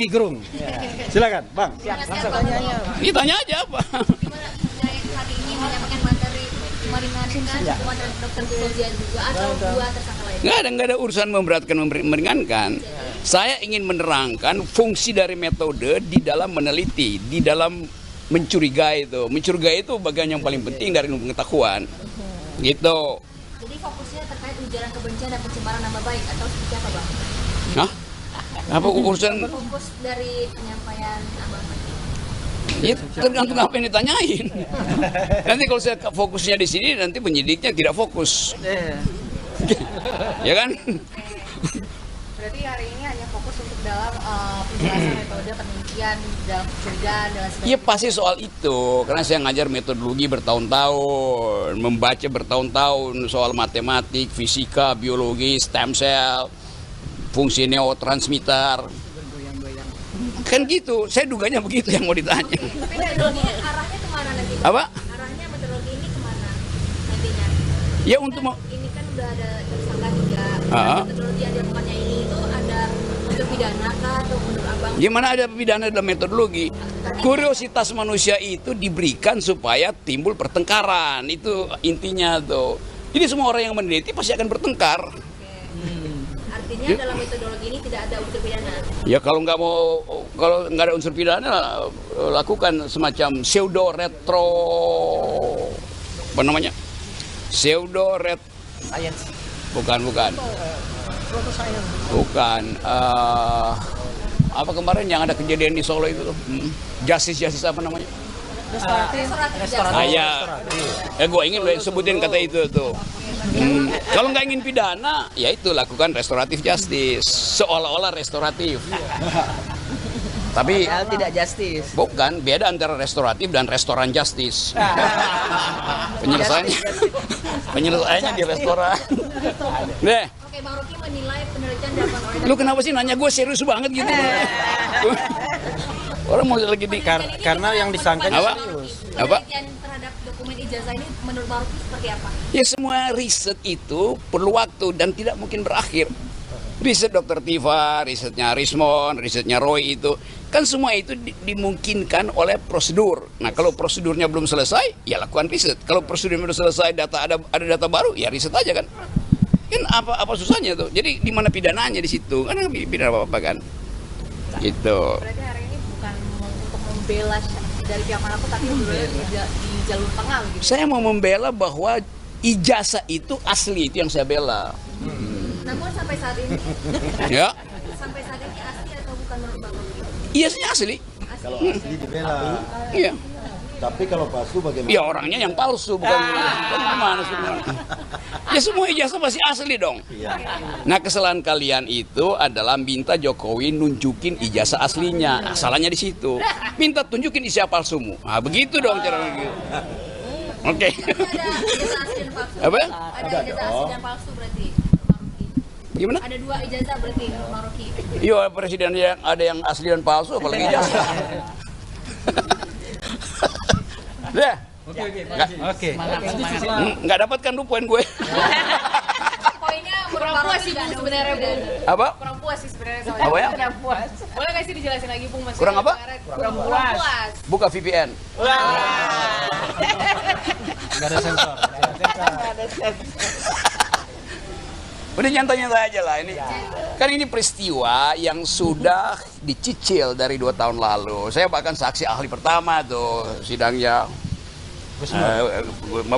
Rocky Gerung. Silakan, Bang. Langsung tanya. Ini tanya aja apa? Gimana hari ini menyampaikan materi meringankan hukuman terhadap dokter Fauzian juga atau dua tersangka lain? Nggak ada urusan memberatkan meringankan. Saya ingin menerangkan fungsi dari metode di dalam meneliti, di dalam mencurigai itu. Mencurigai itu bagian yang paling penting dari ilmu pengetahuan. Gitu. Jadi fokusnya terkait ujaran kebencian dan pencemaran nama baik atau seperti apa, Bang? Hah? Apa urusan? Fokus dari penyampaian Abang tadi. Ya, tergantung apa yang ditanyain. Nanti kalau saya fokusnya di sini, nanti penyidiknya tidak fokus. Ya kan? Berarti hari ini hanya fokus untuk dalam penjelasan metode penelitian dalam pencegahan dan sebagainya. Ya pasti soal itu, karena saya ngajar metodologi bertahun-tahun, membaca bertahun-tahun soal matematik, fisika, biologi, stem cell, fungsi neurotransmitter. Kan gitu, saya duganya begitu yang mau ditanya. Tapi metodologinya arahnya kemana nanti? Apa? Arahnya metodologi ini kemana nantinya? Ya untuk Ini kan udah ada tersangka juga. Metodologi yang dilakukannya ini itu ada unsur pidana kah atau menurut Abang? gimana ada pidana dalam metodologi? Kuriositas manusia itu diberikan supaya timbul pertengkaran, itu intinya tuh. Jadi semua orang yang meneliti pasti akan bertengkar. Artinya dalam metodologi ini tidak ada unsur pidana. Ya kalau nggak ada unsur pidana, lakukan semacam pseudo retro, apa namanya? Pseudo ret, bukan. Apa kemarin yang ada kejadian di Solo itu tuh? Justice apa namanya? Gue ingin sebutin kata itu tuh. Kalau nggak ingin pidana, ya itu lakukan restoratif justice, seolah-olah restoratif. Tapi tidak justice. bukan, beda antara restoratif dan restoran justice. Penyelesaiannya di restoran. Deh. Oke, Bang Rocky menilai penelitian dilakukan oleh Lu kenapa sih nanya gue serius banget gitu? Orang mau lagi di Karena yang disangkanya Apa? serius. Apa? penelitian terhadap dokumen ijazah ini menurut Bang Rocky seperti apa? Ya semua riset itu perlu waktu dan tidak mungkin berakhir. Riset Dr. Tifa, risetnya Rismon, risetnya Roy itu kan semua itu dimungkinkan oleh prosedur. Nah kalau prosedurnya belum selesai, ya lakukan riset. Kalau prosedurnya belum selesai, ada data baru, ya riset aja kan. Kan apa susahnya tuh? Jadi di mana pidananya di situ? Kan nggak pidana apa kan? Gitu. Berarti hari ini bukan untuk membela dari pihak manapun, tapi di jalur tengah gitu. Saya mau membela bahwa ijazah itu asli, itu yang saya bela. Namun sampai saat ini, Ya, sampai saat ini asli atau bukan menurut Bang Rocky? ijazahnya asli. Kalau asli dibela, Iya. tapi kalau palsu bagaimana? Ya orangnya yang palsu, bukan gimana semua. Ya semua ijazah pasti asli dong. Nah kesalahan kalian itu adalah minta Jokowi nunjukin ijazah aslinya. Nah, salahnya di situ. Minta tunjukin ijazah palsumu. Nah begitu dong cara begitu. Oke. Ada ijazah asli dan palsu. Apa? Ada ijazah asli dan palsu berarti. Bang Rocky. Gimana? Ada dua ijazah berarti Bang Rocky. Iya presiden yang ada yang asli dan palsu, apalagi ijazah. Deh. Oke. Nggak dapatkan tuh poin gue. Poinnya Kurang puas sih Bu sebenarnya Bu. Apa? Kurang puas sih sebenarnya soalnya. Apa ya? Kurang puas. Boleh nggak sih dijelasin lagi Bu? Maksudnya Kurang apa? Kurang puas. Buka VPN. Nggak ada sensor. Udah nyantai-nyantai aja lah ini. Kan ini peristiwa yang sudah dicicil dari 2 tahun lalu. Saya bahkan saksi ahli pertama tuh sidangnya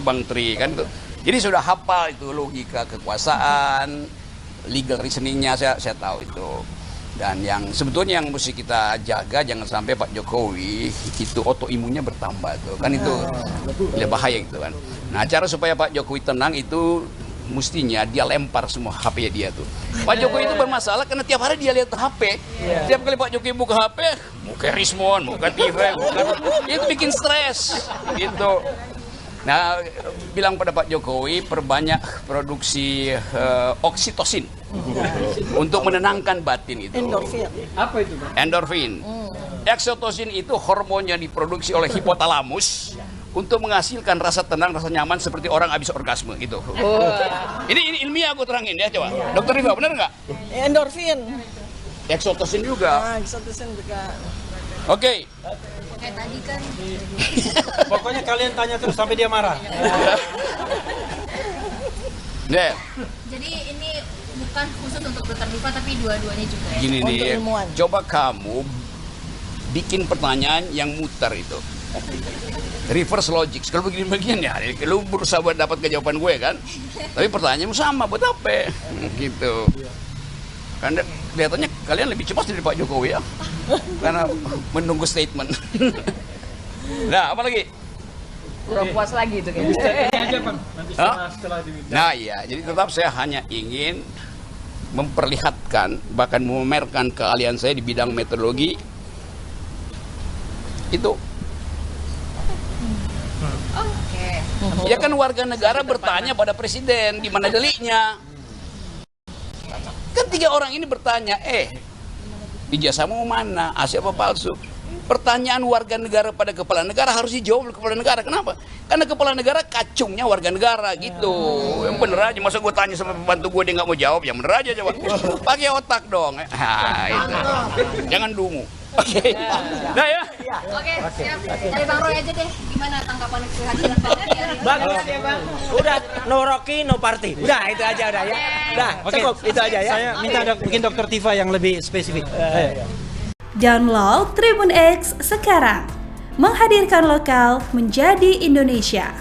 Bang Tri kan tuh. Jadi sudah hafal itu logika kekuasaan, legal reasoningnya saya tahu itu. Dan yang sebetulnya yang mesti kita jaga jangan sampai Pak Jokowi itu autoimunnya bertambah tuh. Kan itu lebih bahaya gitu kan. Nah, cara supaya Pak Jokowi tenang itu mestinya dia lempar semua HP dia tuh. Pak Jokowi itu bermasalah karena tiap hari dia lihat HP. Tiap kali Pak Jokowi buka HP, buka Rismon, buka TV, itu bikin stres gitu. Nah, bilang pada Pak Jokowi perbanyak produksi oksitosin untuk menenangkan batin itu. Endorfin. Apa itu, Bang? Endorfin. Oksitosin itu hormon yang diproduksi oleh hipotalamus untuk menghasilkan rasa tenang, rasa nyaman seperti orang habis orgasme gitu. Ini ilmiah aku terangin ya coba. Dokter Riva benar nggak? Endorfin. Exotosin juga. Oke. Kayak tadi kan Pokoknya kalian tanya terus sampai dia marah. Deh, jadi ini bukan khusus untuk Dr. Diva tapi dua-duanya juga ya. gini nih. Coba kamu bikin pertanyaan yang muter itu. Reverse logic. Kalau begini-begini ya, lu berusaha buat dapat jawaban gue kan. Tapi pertanyaanmu sama, buat apa? Gitu. Karena kelihatannya kalian lebih cepat dari Pak Jokowi ya. Karena menunggu statement. Nah, apa lagi? Kurang puas lagi itu kayaknya. Ini aja Bang, nanti setelah Nah iya, jadi tetap saya hanya ingin memperlihatkan, bahkan memamerkan keahlian saya di bidang meteorologi. Itu. Oke. Ya kan warga negara bertanya pada presiden, di mana deliknya? Kan 3 orang ini bertanya, ijazahmu mana? Asli apa palsu? Pertanyaan warga negara pada kepala negara harus dijawab oleh kepala negara. Kenapa? Karena kepala negara kacungnya warga negara gitu. Yang bener aja. Masa gue tanya sama pembantu gue dia nggak mau jawab? Yang bener aja coba. Pakai otak dong. Itu. Jangan dungu. Oke. Nah ya. Oke, siap. Dari Bang Roy aja deh. Gimana tanggapan kehadiran Bang Roy hari ini? Bagus ya Bang. Udah no Rocky no party. Udah itu aja udah ya. Udah Oke, cukup itu aja ya. Saya minta bikin Dr. Diva yang lebih spesifik. Ayo. Download Tribun X sekarang, menghadirkan lokal menjadi Indonesia.